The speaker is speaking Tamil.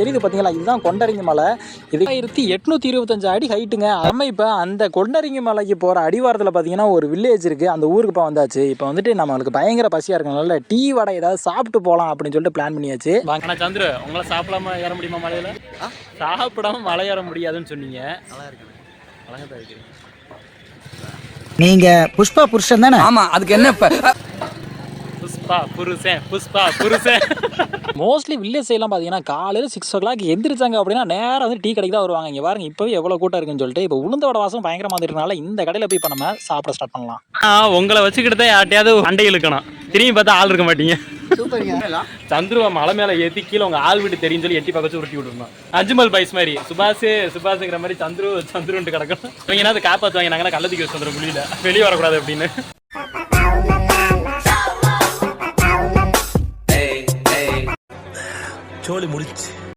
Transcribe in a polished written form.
தெரியுது பார்த்தீங்களா, இதுதான் கொண்டரங்கி மலை. இது 1825 அடி ஹைட்டுங்க. நம்ம இப்போ அந்த கொண்டரங்கி மலைக்கு போகிற அடிவாரத்தில் பார்த்தீங்கன்னா ஒரு வில்லேஜ் இருக்குது. அந்த ஊருக்கு இப்போ வந்தாச்சு. இப்போ வந்துட்டு நம்மளுக்கு பயங்கர பசியாக இருக்கனால டீ வடை ஏதாவது சாப்பிட்டு போகலாம் அப்படின்னு சொல்லிட்டு பிளான் பண்ணியாச்சு. ஆனால் சந்திரு, உங்களை சாப்பிடாம ஏற முடியுமா மலையில்? சாப்பிடாம மலை ஏற முடியாதுன்னு சொன்னீங்க. நல்லா இருக்கு, அழகாக தான் இருக்கிறீங்க. நீங்க புஷ்பா புருஷன் தானே? ஆமா, அதுக்கு என்ன இப்ப? புஷ்பா புருஷன். மோஸ்ட்லி வில்லேஜ் சைட்லாம் பார்த்தீங்கன்னா காலையில் 6 o'clock எந்திரிச்சாங்க அப்படின்னா நேராக வந்து டீ கடைக்கு தான் வருவாங்க. இங்கே பாருங்க இப்போவே எவ்வளோ கூட்டம் இருக்குன்னு சொல்லிட்டு. இப்போ உளுந்தோட வாசம் பயங்கரமாக இருக்கனால இந்த கடையில் போய் இப்போ நம்ம சாப்பிட ஸ்டார்ட் பண்ணலாம். உங்களை வச்சுக்கிட்டு தான் யார்ட்டையாவது அண்டை இழுக்கணும். திரும்பி பார்த்தா ஆள் இருக்க மாட்டீங்க. சந்துருவா மலை மேலே ஏற்றி கீழே உங்கள் ஆள் வீட்டு தெரியும் சொல்லி எட்டி பக்கத்து உருட்டி விட்டுருந்தோம். அஜ்மல் பைஸ் மாதிரி சுபாஷுங்கிற மாதிரி சந்துருன்ட்டு கிடக்கும். இவங்க என்ன காப்பாற்றுவாங்க, நாங்கள் கள்ளத்துக்கு வச்சு வந்துடும் குழியில் வெளியே வரக்கூடாது அப்படின்னு. சோலி முடிச்சு.